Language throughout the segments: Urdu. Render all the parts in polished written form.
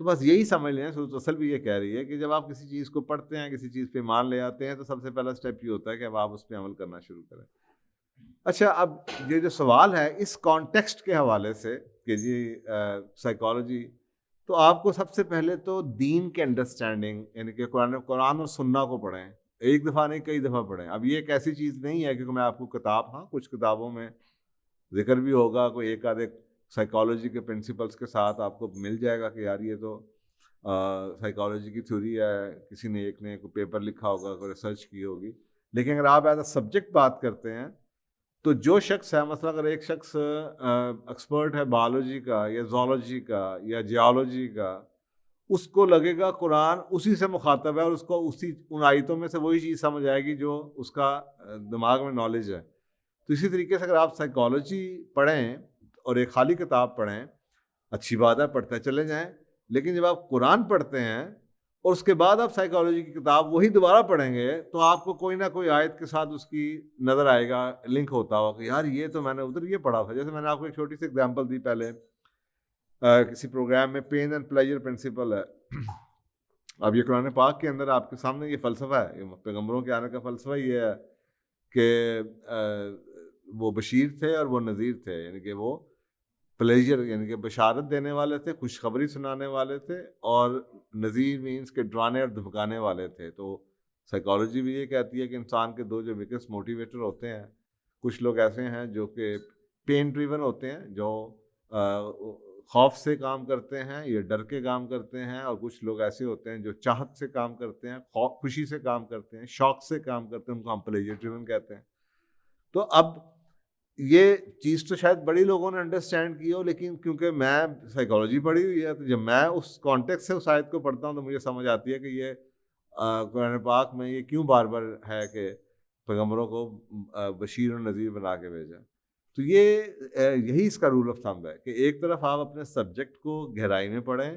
تو بس یہی سمجھ لیں، سورۃ اصل بھی یہ کہہ رہی ہے کہ جب آپ کسی چیز کو پڑھتے ہیں، کسی چیز پہ ایمان لے آتے ہیں، تو سب سے پہلا اسٹیپ یہ ہوتا ہے کہ اب آپ اس پہ عمل کرنا شروع کریں۔ اچھا، اب یہ جو سوال ہے اس کانٹیکسٹ کے حوالے سے کہ جی سائیکالوجی، تو آپ کو سب سے پہلے تو دین کے انڈرسٹینڈنگ، یعنی کہ قرآن اور سنہ کو پڑھیں، ایک دفعہ نہیں کئی دفعہ پڑھیں۔ اب یہ ایک ایسی چیز نہیں ہے کہ میں آپ کو کتاب، ہاں کچھ کتابوں میں ذکر بھی ہوگا، کوئی ایک آدھے سائیکالوجی کے پرنسپلس کے ساتھ آپ کو مل جائے گا کہ یار یہ تو سائیکالوجی کی تھیوری ہے، کسی نے ایک نے کوئی پیپر لکھا ہوگا، کوئی ریسرچ کی ہوگی۔ لیکن اگر آپ ایز اے سبجیکٹ بات کرتے ہیں تو جو شخص ہے، مثلا اگر ایک شخص ایکسپرٹ ہے بایولوجی کا یا زولوجی کا یا جیولوجی کا، اس کو لگے گا قرآن اسی سے مخاطب ہے اور اس کو اسی ان آیتوں میں سے وہی چیز سمجھ آئے گی جو اس کا دماغ میں نالج ہے۔ تو اسی طریقے سے اگر آپ سائیکالوجی پڑھیں اور ایک خالی کتاب پڑھیں، اچھی بات ہے، پڑھتے چلے جائیں، لیکن جب آپ قرآن پڑھتے ہیں اور اس کے بعد آپ سائیکالوجی کی کتاب وہی دوبارہ پڑھیں گے تو آپ کو کوئی نہ کوئی آیت کے ساتھ اس کی نظر آئے گا، لنک ہوتا ہوگا کہ یار یہ تو میں نے ادھر یہ پڑھا تھا۔ جیسے میں نے آپ کو ایک چھوٹی سی ایگزامپل دی پہلے کسی پروگرام میں، پین اینڈ پلیجر پرنسپل ہے۔ اب یہ قرآن پاک کے اندر آپ کے سامنے یہ فلسفہ ہے، یہ پیغمبروں کے آنے کا فلسفہ یہ ہے کہ وہ بشیر تھے اور وہ نذیر تھے، یعنی کہ وہ پلیجر یعنی کہ بشارت دینے والے تھے، خوشخبری سنانے والے تھے، اور نذیر مینس کہ ڈرانے اور دھمکانے والے تھے۔ تو سائیکالوجی بھی یہ کہتی ہے کہ انسان کے دو جو بگیسٹ موٹیویٹر ہوتے ہیں، کچھ لوگ ایسے ہیں جو کہ پین ڈریون ہوتے ہیں، جو خوف سے کام کرتے ہیں یا ڈر کے کام کرتے ہیں، اور کچھ لوگ ایسے ہوتے ہیں جو چاہت سے کام کرتے ہیں، خوشی سے کام کرتے ہیں، شوق سے کام کرتے ہیں، ان کو ہم پلیجر ڈریون کہتے ہیں۔ تو اب یہ چیز تو شاید بڑی لوگوں نے انڈرسٹینڈ کی ہو، لیکن کیونکہ میں سائیکالوجی پڑھی ہوئی ہے تو جب میں اس کانٹیکسٹ سے اس آیت کو پڑھتا ہوں تو مجھے سمجھ آتی ہے کہ یہ قرآن پاک میں یہ کیوں بار بار ہے کہ پیغمبروں کو بشیر اور نذیر بنا کے بھیجا۔ تو یہ یہی اس کا رول آف تھمب ہے کہ ایک طرف آپ اپنے سبجیکٹ کو گہرائی میں پڑھیں،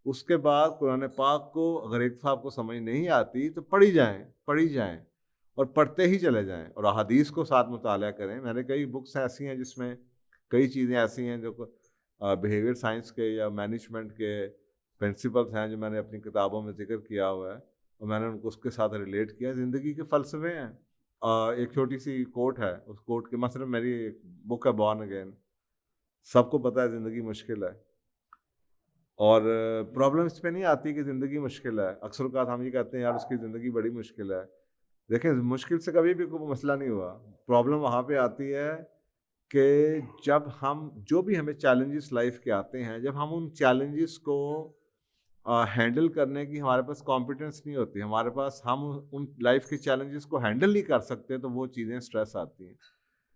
اس کے بعد قرآن پاک کو اگر ایک دفعہ آپ کو سمجھ نہیں آتی تو پڑھی جائیں اور پڑھتے ہی چلے جائیں، اور احادیث کو ساتھ مطالعہ کریں۔ میں نے کئی بکس ایسی ہیں جس میں کئی چیزیں ایسی ہیں جو بیہیویئر سائنس کے یا مینجمنٹ کے پرنسپلس ہیں جو میں نے اپنی کتابوں میں ذکر کیا ہوا ہے، اور میں نے ان کو اس کے ساتھ ریلیٹ کیا۔ زندگی کے فلسفے ہیں۔ ایک چھوٹی سی کوٹ ہے، اس کوٹ کے مثلا میری ایک بک ہے بورن اگین۔ سب کو پتہ ہے زندگی مشکل ہے، اور پرابلم اس پہ نہیں آتی کہ زندگی مشکل ہے، اکثر اوقات ہم یہ کہتے ہیں یار اس کی زندگی بڑی مشکل ہے۔ دیکھیں، مشکل سے کبھی بھی کوئی مسئلہ نہیں ہوا، پرابلم وہاں پہ آتی ہے کہ جب ہم جو بھی ہمیں چیلنجز لائف کے آتے ہیں، جب ہم ان چیلنجز کو ہینڈل کرنے کی ہمارے پاس کمپیٹنس نہیں ہوتی، ہمارے پاس ہم ان لائف کے چیلنجز کو ہینڈل نہیں کر سکتے، تو وہ چیزیں سٹریس آتی ہیں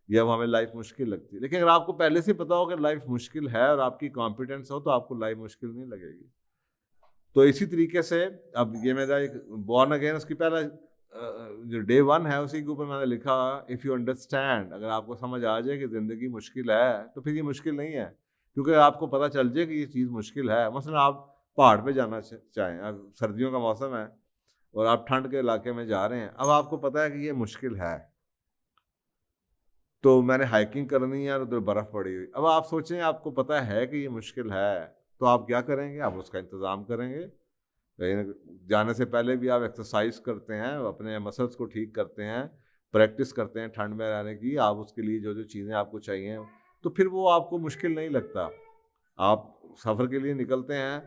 یا وہ ہمیں لائف مشکل لگتی ہے۔ لیکن اگر آپ کو پہلے سے پتا ہو کہ لائف مشکل ہے اور آپ کی کمپیٹنس ہو تو آپ کو لائف مشکل نہیں لگے گی۔ تو اسی طریقے سے اب یہ میرا ایک بورن اگین، اس کی پہلا جو ڈے 1 ہے اسی کے اوپر میں نے لکھا اف یو انڈرسٹینڈ، اگر آپ کو سمجھ آ جائے کہ زندگی مشکل ہے تو پھر یہ مشکل نہیں ہے، کیونکہ آپ کو پتہ چل جائے کہ یہ چیز مشکل ہے۔ مثلا آپ پہاڑ پہ جانا چاہیں، اب سردیوں کا موسم ہے اور آپ ٹھنڈ کے علاقے میں جا رہے ہیں، اب آپ کو پتہ ہے کہ یہ مشکل ہے، تو میں نے ہائکنگ کرنی ہے اور ادھر برف پڑی ہوئی۔ اب آپ سوچیں، آپ کو پتہ ہے کہ یہ مشکل ہے تو آپ کیا کریں گے؟ آپ اس کا انتظام کریں گے۔ جانے سے پہلے بھی آپ ایکسرسائز کرتے ہیں، اپنے مسلس کو ٹھیک کرتے ہیں، پریکٹس کرتے ہیں ٹھنڈ میں رہنے کی، آپ اس کے لیے جو جو چیزیں آپ کو چاہیے، تو پھر وہ آپ کو مشکل نہیں لگتا۔ آپ سفر کے لیے نکلتے ہیں،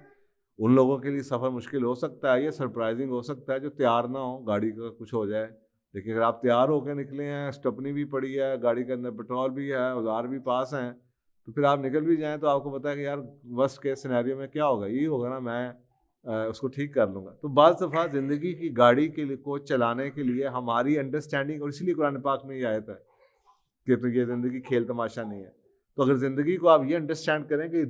ان لوگوں کے لیے سفر مشکل ہو سکتا ہے، یہ سرپرائزنگ ہو سکتا ہے جو تیار نہ ہو، گاڑی کا کچھ ہو جائے، لیکن اگر آپ تیار ہو کے نکلے ہیں، اسٹپنی بھی پڑی ہے، گاڑی کے اندر پیٹرول بھی ہے، اوزار بھی پاس ہیں، تو پھر آپ نکل بھی جائیں تو آپ کو پتہ ہے کہ یار ورسٹ کیس سینیریو میں کیا ہوگا، یہی ہوگا نا، میں اس کو ٹھیک کر لوں گا۔ تو بعض دفعہ زندگی کی گاڑی کے لیے کو چلانے کے لیے ہماری انڈرسٹینڈنگ، اور اسی لیے قرآن پاک میں یہ آیت ہے کہ تو یہ زندگی کھیل تماشا نہیں ہے۔ تو اگر زندگی کو آپ یہ انڈرسٹینڈ کریں کہ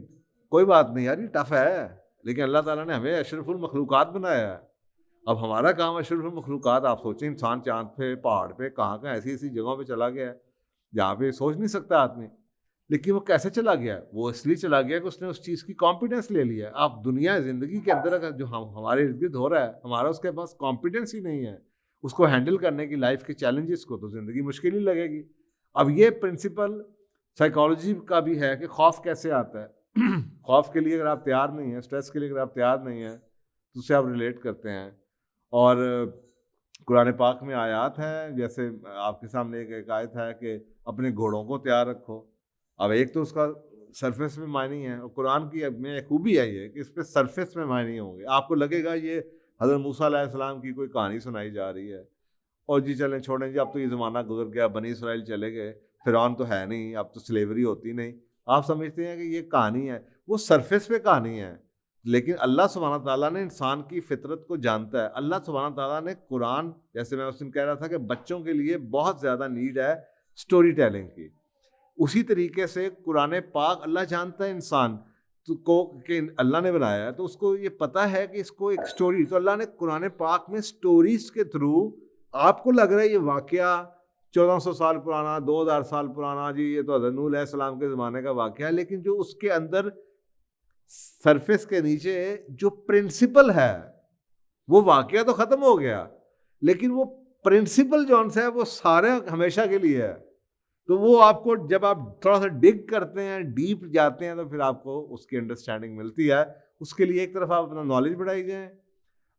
کوئی بات نہیں یار، یہ ٹف ہے، لیکن اللہ تعالیٰ نے ہمیں اشرف المخلوقات بنایا ہے، اب ہمارا کام اشرف المخلوقات۔ آپ سوچیں، انسان چاند پہ، پہاڑ پہ، کہاں ایسی ایسی جگہوں پہ چلا گیا ہے جہاں پہ سوچ نہیں سکتا آدمی، لیکن وہ کیسے چلا گیا؟ وہ اس لیے چلا گیا کہ اس نے اس چیز کی کمپیٹنس لے لی ہے۔ آپ دنیا زندگی کے اندر اگر جو ہمارے ارد گرد ہو رہا ہے، ہمارا اس کے پاس کمپیٹنس ہی نہیں ہے اس کو ہینڈل کرنے کی، لائف کے چیلنجز کو، تو زندگی مشکل ہی لگے گی۔ اب یہ پرنسپل سائیکالوجی کا بھی ہے کہ خوف کیسے آتا ہے۔ خوف کے لیے اگر آپ تیار نہیں ہیں, اسٹریس کے لیے اگر آپ تیار نہیں ہیں, تو اس سے آپ ریلیٹ کرتے ہیں. اور قرآن پاک میں آیات ہیں, جیسے آپ کے سامنے ایک آیت ہے کہ اپنے گھوڑوں کو تیار رکھو. اب ایک تو اس کا سرفیس میں معنی ہے, اور قرآن کی میں ایک خوبی ہے یہ کہ اس پہ سرفیس میں معنی ہوں گے. آپ کو لگے گا یہ حضرت موسیٰ علیہ السلام کی کوئی کہانی سنائی جا رہی ہے, اور جی چلیں چھوڑیں جی اب تو یہ زمانہ گزر گیا, بنی اسرائیل چلے گئے, فرعون تو ہے نہیں, اب تو سلیوری ہوتی نہیں. آپ سمجھتے ہیں کہ یہ کہانی ہے, وہ سرفیس پہ کہانی ہے. لیکن اللہ سبحانہ تعالیٰ نے انسان کی فطرت کو جانتا ہے. اللہ سبحانہ تعالیٰ نے قرآن, جیسے میں اس دن کہہ رہا تھا کہ بچوں کے لیے بہت زیادہ نیڈ ہے سٹوری ٹیلنگ کی, اسی طریقے سے قرآن پاک اللہ جانتا ہے انسان کو کہ اللہ نے بنایا ہے, تو اس کو یہ پتہ ہے کہ اس کو ایک سٹوری, تو اللہ نے قرآن پاک میں سٹوریز کے تھرو, آپ کو لگ رہا ہے یہ واقعہ 1400 سال پرانا, 2000 سال پرانا, جی یہ تو حضرت نوح علیہ السلام کے زمانے کا واقعہ ہے, لیکن جو اس کے اندر سرفیس کے نیچے جو پرنسپل ہے, وہ واقعہ تو ختم ہو گیا, لیکن وہ پرنسپل جو ہے وہ سارے ہمیشہ کے لیے ہے. تو وہ آپ کو جب آپ تھوڑا سا ڈگ کرتے ہیں, ڈیپ جاتے ہیں, تو پھر آپ کو اس کی انڈرسٹینڈنگ ملتی ہے. اس کے لیے ایک طرف آپ اپنا نالج بڑھائی جائیں,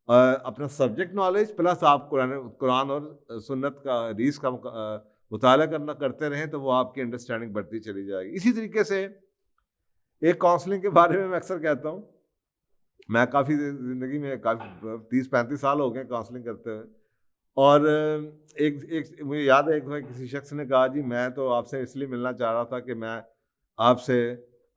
اپنا سبجیکٹ نالج, پلس آپ قرآن اور سنت کا حدیث کا مطالعہ کرتے رہیں, تو وہ آپ کی انڈرسٹینڈنگ بڑھتی چلی جائے گی. اسی طریقے سے ایک کاؤنسلنگ کے بارے میں اکثر کہتا ہوں, میں کافی زندگی میں کافی 30-35 سال ہو گئے کاؤنسلنگ کرتے ہوئے, اور ایک مجھے یاد ہے ایک دفعہ کسی شخص نے کہا جی میں تو آپ سے اس لیے ملنا چاہ رہا تھا کہ میں آپ سے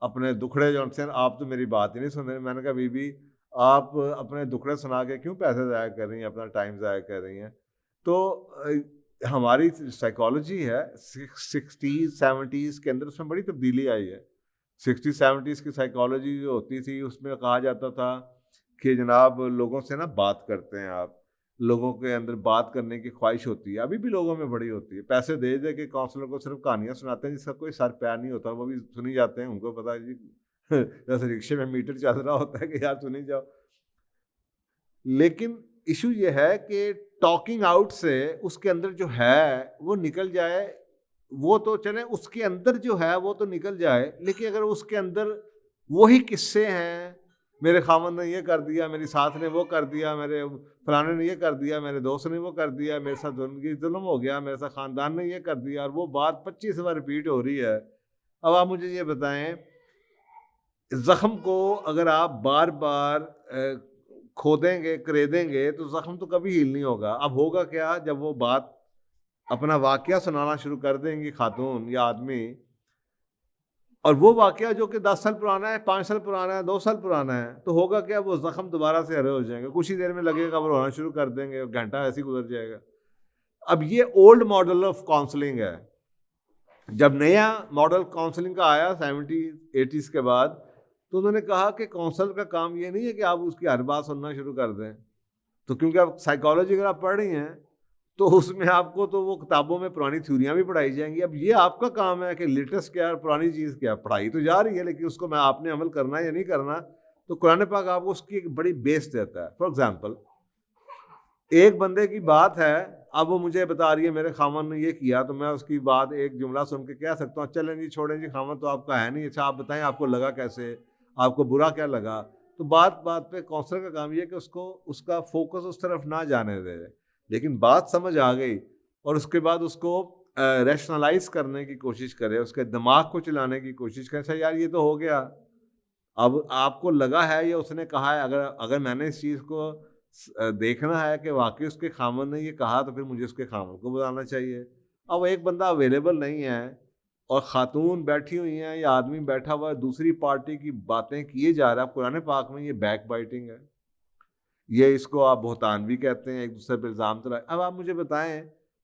اپنے دکھڑے جو سے, آپ تو میری بات ہی نہیں سن رہے. میں نے کہا بی بی آپ اپنے دکھڑے سنا کے کیوں پیسے ضائع کر رہی ہیں, اپنا ٹائم ضائع کر رہی ہیں. تو ہماری سائیکالوجی ہے 60s-70s کے اندر, اس میں بڑی تبدیلی آئی ہے. 60s-70s کی سائیکالوجی جو ہوتی تھی اس میں کہا جاتا تھا کہ جناب لوگوں سے نا بات کرتے ہیں آپ, لوگوں کے اندر بات کرنے کی خواہش ہوتی ہے, ابھی بھی لوگوں میں بڑی ہوتی ہے. پیسے دے دے کے کاؤنسلر کو صرف کہانیاں سناتے ہیں جس کا کوئی سر پیر نہیں ہوتا, وہ بھی سنی جاتے ہیں. ان کو پتا ہے جی جیسے رکشے میں میٹر چل رہا ہوتا ہے کہ یار سنی جاؤ. لیکن ایشو یہ ہے کہ ٹاکنگ آؤٹ سے اس کے اندر جو ہے وہ نکل جائے, وہ تو چلیں اس کے اندر جو ہے وہ تو نکل جائے, لیکن اگر اس کے اندر وہی قصے ہیں, میرے خامن نے یہ کر دیا, میری ساتھ نے وہ کر دیا, میرے فلانے نے یہ کر دیا, میرے دوست نے وہ کر دیا, میرے ساتھ ظلم ہو گیا, میرے ساتھ خاندان نے یہ کر دیا, اور وہ بات 25 بار ریپیٹ ہو رہی ہے. اب آپ مجھے یہ بتائیں, زخم کو اگر آپ بار بار کھودیں گے, کریدیں گے, تو زخم تو کبھی ہیل نہیں ہوگا. اب ہوگا کیا, جب وہ بات اپنا واقعہ سنانا شروع کر دیں گی خاتون یا آدمی, اور وہ واقعہ جو کہ 10 سال پرانا ہے, 5 سال پرانا ہے, 2 سال پرانا ہے, تو ہوگا کیا, وہ زخم دوبارہ سے ہرے ہو جائیں گے. کچھ ہی دیر میں لگے گا وہ رونا شروع کر دیں گے, گھنٹہ ایسے ہی گزر جائے گا. اب یہ اولڈ ماڈل آف کاؤنسلنگ ہے. جب نیا ماڈل کاؤنسلنگ کا آیا 70s-80s کے بعد, تو انہوں نے کہا کہ کاؤنسلر کا کام یہ نہیں ہے کہ آپ اس کی ہر بات سننا شروع کر دیں. تو کیونکہ آپ سائیکالوجی اگر آپ پڑھ رہی ہیں تو اس میں آپ کو تو وہ کتابوں میں پرانی تھیوریاں بھی پڑھائی جائیں گی. اب یہ آپ کا کام ہے کہ لیٹسٹ کیا ہے, پرانی چیز کیا ہے. پڑھائی تو جا رہی ہے, لیکن اس کو میں آپ نے عمل کرنا ہے یا نہیں کرنا. تو قرآن پاک آپ کو اس کی ایک بڑی بیس دیتا ہے. فار ایگزامپل, ایک بندے کی بات ہے, اب وہ مجھے بتا رہی ہے میرے خامن نے یہ کیا, تو میں اس کی بات ایک جملہ سن کے کہہ سکتا ہوں چلیں جی چھوڑیں جی, خامن تو آپ کا ہے نہیں, اچھا آپ بتائیں آپ کو لگا کیسے, آپ کو برا کیا لگا. تو بات پہ کاؤنسلر کا کام یہ ہے کہ اس کا فوکس اس طرف نہ جانے دے, لیکن بات سمجھ آ گئی اور اس کے بعد اس کو ریشنلائز کرنے کی کوشش کرے, اس کے دماغ کو چلانے کی کوشش کرے. اچھا یار یہ تو ہو گیا, اب آپ کو لگا ہے یا اس نے کہا ہے, اگر میں نے اس چیز کو دیکھنا ہے کہ واقعی اس کے خامن نے یہ کہا, تو پھر مجھے اس کے خامن کو بتانا چاہیے. اب ایک بندہ اویلیبل نہیں ہے اور خاتون بیٹھی ہوئی ہیں یا آدمی بیٹھا ہوا ہے, دوسری پارٹی کی باتیں کیے جا رہا ہے. قرآن پاک میں یہ بیک بائٹنگ ہے, یہ اس کو آپ بہتان بھی کہتے ہیں, ایک دوسرے پہ الزام تلائے. اب آپ مجھے بتائیں,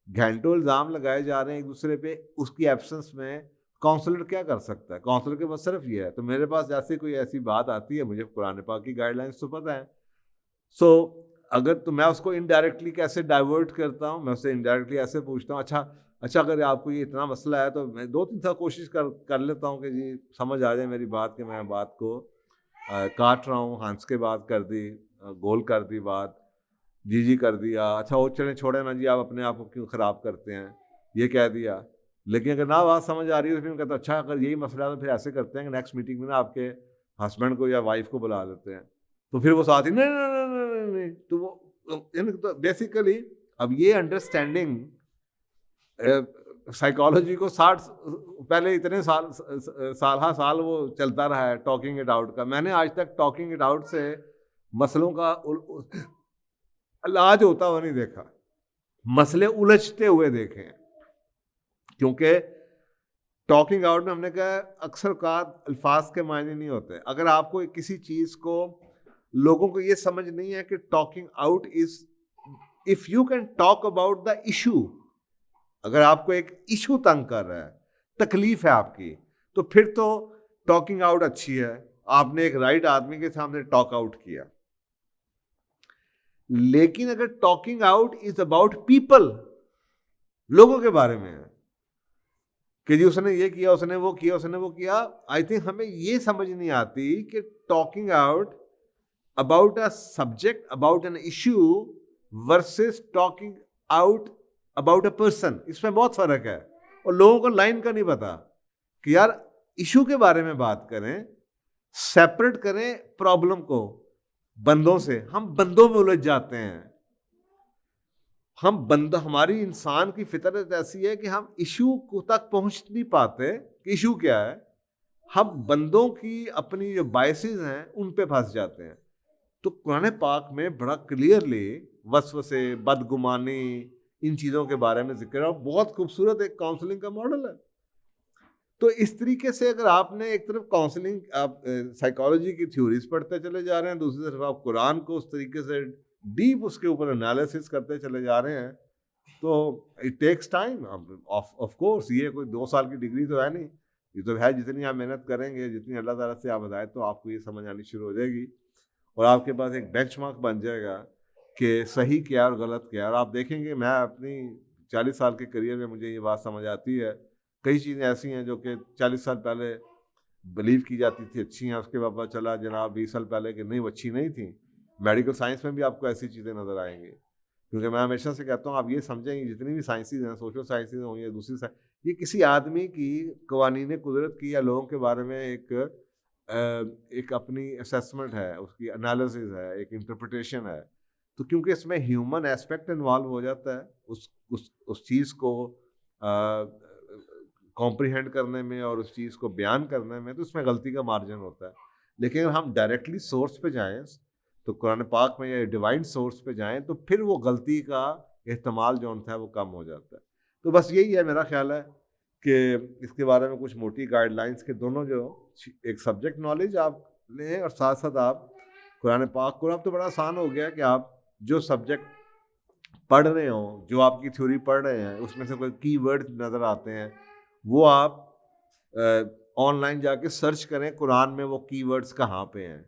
گھنٹوں الزام لگائے جا رہے ہیں ایک دوسرے پہ, اس کی ایبسنس میں کاؤنسلر کیا کر سکتا ہے؟ کاؤنسلر کے پاس صرف یہ ہے. تو میرے پاس جیسے کوئی ایسی بات آتی ہے, مجھے قرآن پاک کی گائیڈ لائنس تو پتہ ہے, سو اگر تو میں اس کو انڈائریکٹلی کیسے ڈائیورٹ کرتا ہوں, میں اس سے انڈائریکٹلی ایسے پوچھتا ہوں, اچھا اگر آپ کو یہ اتنا مسئلہ ہے, تو میں 2-3 دفعہ کوشش کر لیتا ہوں کہ جی سمجھ آ جائے میری بات, کہ میں بات کو کاٹ رہا ہوں, ہنس کے بات کر دی, گول کر دی بات, جی کر دیا, اچھا وہ چلیں چھوڑیں نا جی, آپ اپنے آپ کو کیوں خراب کرتے ہیں, یہ کہہ دیا. لیکن اگر نہ بات سمجھ آ رہی ہے تو پھر میں کہتا ہوں اچھا اگر یہی مسئلہ ہے تو پھر ایسے کرتے ہیں کہ نیکسٹ میٹنگ میں نا آپ کے ہسبینڈ کو یا وائف کو بلا لیتے ہیں, تو پھر وہ ساتھ ہی نہیں, تو وہ بیسیکلی اب یہ انڈرسٹینڈنگ سائیکالوجی کو 60 پہلے اتنے سال وہ چلتا رہا ہے ٹاکنگ اٹ آؤٹ کا. میں نے آج تک ٹاکنگ اٹ آؤٹ سے مسئلوں کا علاج ہوتا ہوا نہیں دیکھا, مسئلے الجھتے ہوئے دیکھے ہیں. کیونکہ ٹاکنگ آؤٹ میں ہم نے کہا اکثر اوقات الفاظ کے معنی نہیں ہوتے. اگر آپ کو کسی چیز کو, لوگوں کو یہ سمجھ نہیں ہے کہ talking out is if you can talk about the issue. اگر آپ کو ایک ایشو تنگ کر رہا ہے, تکلیف ہے آپ کی, تو پھر تو ٹاکنگ آؤٹ اچھی ہے. آپ نے ایک رائٹ آدمی کے سامنے ٹاک آؤٹ کیا. لیکن اگر talking out is about people, لوگوں کے بارے میں ہے کہ جی اس نے یہ کیا, اس نے وہ کیا, اس نے وہ کیا, آئی تھنک ہمیں یہ سمجھ نہیں آتی کہ talking out about a subject, about an issue versus talking out about a person, اس میں بہت فرق ہے. اور لوگوں کو لائن کا نہیں پتا کہ یار ایشو کے بارے میں بات کریں, سیپریٹ کریں پرابلم کو بندوں سے. ہم بندوں میں الجھ جاتے ہیں. ہماری انسان کی فطرت ایسی ہے کہ ہم ایشو کو تک پہنچ نہیں پاتے کہ ایشو کیا ہے. ہم بندوں کی اپنی جو بائسز ہیں ان پہ پھنس جاتے ہیں. تو قرآن پاک میں بڑا کلیئرلی وسوسے, بدگمانی, ان چیزوں کے بارے میں ذکر ہے, اور بہت خوبصورت ایک کاؤنسلنگ کا ماڈل ہے. تو اس طریقے سے اگر آپ نے ایک طرف کاؤنسلنگ, آپ سائیکالوجی کی تھیوریز پڑھتے چلے جا رہے ہیں, دوسری طرف آپ قرآن کو اس طریقے سے ڈیپ اس کے اوپر انالیسس کرتے چلے جا رہے ہیں, تو it takes time. Of course یہ کوئی 2 سال کی ڈگری تو ہے نہیں, یہ تو ہے جتنی آپ محنت کریں گے, جتنی اللہ تعالیٰ سے آپ ہدایت, تو آپ کو یہ سمجھ آنی شروع ہو جائے گی, اور آپ کے پاس ایک بینچ مارک بن جائے گا کہ صحیح کیا اور غلط کیا. اور آپ دیکھیں گے, میں اپنی 40 سال کے کریئر میں مجھے یہ بات سمجھ آتی ہے, کئی چیزیں ایسی ہیں جو کہ 40 سال پہلے بلیو کی جاتی تھی اچھی ہیں, اس کے بعد پتہ چلا جناب 20 سال پہلے کہ نہیں وہ اچھی نہیں تھیں. میڈیکل سائنس میں بھی آپ کو ایسی چیزیں نظر آئیں گی, کیونکہ میں ہمیشہ سے کہتا ہوں آپ یہ سمجھیں گے جتنی بھی سائنسز ہیں, سوشل سائنسز ہوں یا دوسری سائنس, یہ کسی آدمی کی قوانین قدرت کی یا لوگوں کے بارے میں ایک اپنی اسیسمنٹ ہے, اس کی انالیسز ہے, ایک انٹرپریٹیشن ہے. تو کیونکہ اس میں ہیومن ایسپیکٹ انوالو ہو جاتا ہے اس چیز کو کمپریہینڈ کرنے میں اور اس چیز کو بیان کرنے میں, تو اس میں غلطی کا مارجن ہوتا ہے. لیکن اگر ہم ڈائریکٹلی سورس پہ جائیں, تو قرآن پاک میں یا ڈیوائن سورس پہ جائیں, تو پھر وہ غلطی کا احتمال جو ہے وہ کم ہو جاتا ہے. تو بس یہی ہے میرا خیال ہے کہ اس کے بارے میں کچھ موٹی گائیڈ لائنس کے دونوں, جو ایک سبجیکٹ نالج آپ لیں اور ساتھ ساتھ آپ قرآن پاک کو. اب تو بڑا آسان ہو گیا کہ آپ جو سبجیکٹ پڑھ رہے ہوں, جو آپ کی تھیوری پڑھ رہے ہیں, اس میں سے کوئی کی ورڈ نظر آتے ہیں, وہ آپ آن لائن جا کے سرچ کریں قرآن میں وہ کی ورڈز کہاں پہ ہیں.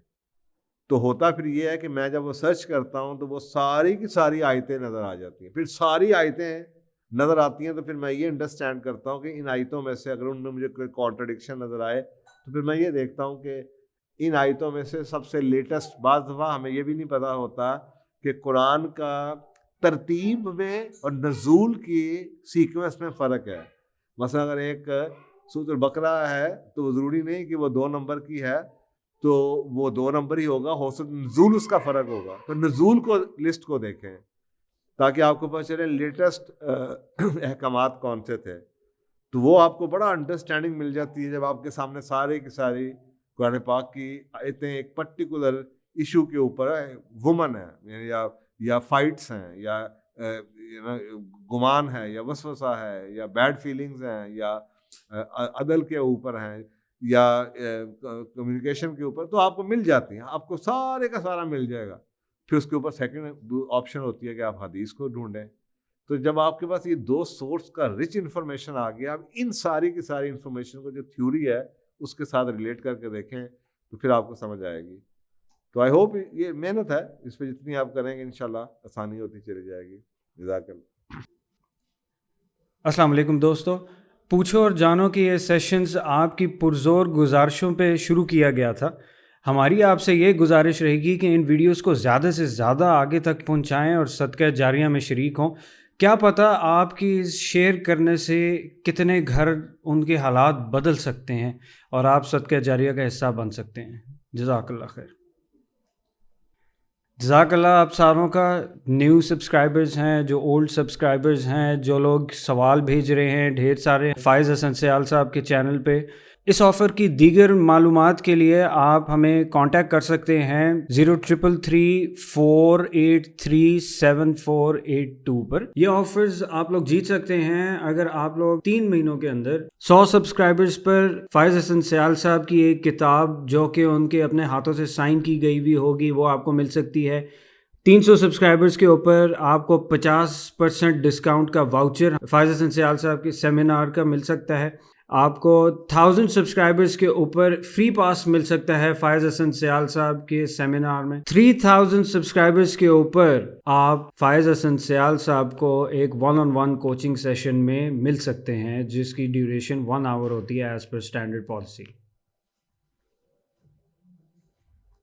تو ہوتا پھر یہ ہے کہ میں جب وہ سرچ کرتا ہوں تو وہ ساری کی ساری آیتیں نظر آ جاتی ہیں. پھر ساری آیتیں نظر آتی ہیں تو پھر میں یہ انڈرسٹینڈ کرتا ہوں کہ ان آیتوں میں سے اگر ان میں مجھے کوئی کانٹرڈکشن نظر آئے, تو پھر میں یہ دیکھتا ہوں کہ ان آیتوں میں سے سب سے لیٹسٹ. بعض دفعہ ہمیں یہ بھی نہیں پتہ ہوتا کہ قرآن کا ترتیب میں اور نزول کی سیکوینس میں فرق ہے. مثلا اگر ایک سورۃ البقرہ ہے تو وہ ضروری نہیں کہ وہ 2 نمبر کی ہے تو وہ 2 نمبر ہی ہوگا, ہو سکتا نزول اس کا فرق ہوگا. تو نزول کو لسٹ کو دیکھیں تاکہ آپ کو پتہ چلے لیٹسٹ احکامات کون سے تھے. تو وہ آپ کو بڑا انڈرسٹینڈنگ مل جاتی ہے جب آپ کے سامنے سارے کی ساری قرآن پاک کی آیتیں ایک پرٹیکولر ایشو کے اوپر ہے, وومن ہے یا فائٹس ہیں یا گمان ہے یا وسوسہ ہے یا بیڈ فیلنگز ہیں یا عدل کے اوپر ہیں یا کمیونیکیشن کے اوپر, تو آپ کو مل جاتی ہیں, آپ کو سارے کا سارا مل جائے گا. پھر اس کے اوپر سیکنڈ آپشن ہوتی ہے کہ آپ حدیث کو ڈھونڈیں. تو جب آپ کے پاس یہ 2 سورس کا رچ انفارمیشن آ گیا, آپ ان ساری کی ساری انفارمیشن کو جو تھیوری ہے اس کے ساتھ ریلیٹ کر کے دیکھیں تو پھر آپ کو سمجھ آئے گی. تو آئی ہوپ یہ محنت ہے, اس پہ جتنی آپ کریں گے انشاءاللہ آسانی ہوتی چلی جائے گی. جزاک اللہ. السلام علیکم دوستو, پوچھو اور جانو کہ یہ سیشنز آپ کی پرزور گزارشوں پہ شروع کیا گیا تھا. ہماری آپ سے یہ گزارش رہے گی کہ ان ویڈیوز کو زیادہ سے زیادہ آگے تک پہنچائیں اور صدقہ جاریہ میں شریک ہوں. کیا پتہ آپ کی شیئر کرنے سے کتنے گھر ان کے حالات بدل سکتے ہیں اور آپ صدقہ جاریہ کا حصہ بن سکتے ہیں. جزاک اللہ خیر. جزاک اللہ آپ ساروں کا. نیو سبسکرائبرز ہیں، جو اولڈ سبسکرائبرز ہیں، جو لوگ سوال بھیج رہے ہیں ڈھیر سارے فائز حسن سیال صاحب کے چینل پہ. اس آفر کی دیگر معلومات کے لیے آپ ہمیں کانٹیکٹ کر سکتے ہیں 0333483742 پر. یہ آفرز آپ لوگ جیت سکتے ہیں اگر آپ لوگ 3 مہینوں کے اندر 100 سبسکرائبرز پر فائز حسن سیال صاحب کی ایک کتاب جو کہ ان کے اپنے ہاتھوں سے سائن کی گئی ہوئی ہوگی وہ آپ کو مل سکتی ہے. 300 سبسکرائبرز کے اوپر آپ کو 50% ڈسکاؤنٹ کا واؤچر فائز حسن سیال صاحب کے سیمینار کا مل سکتا ہے. آپ کو 1000 سبسکرائبرز کے اوپر فری پاس مل سکتا ہے فائز حسن سیال صاحب کے سیمینار میں. 3000 سبسکرائبرز کے اوپر آپ فائز حسن سیال صاحب کو ایک 1-on-1 کوچنگ سیشن میں مل سکتے ہیں جس کی ڈیوریشن 1 آور ہوتی ہے ایز پر اسٹینڈرڈ پالیسی.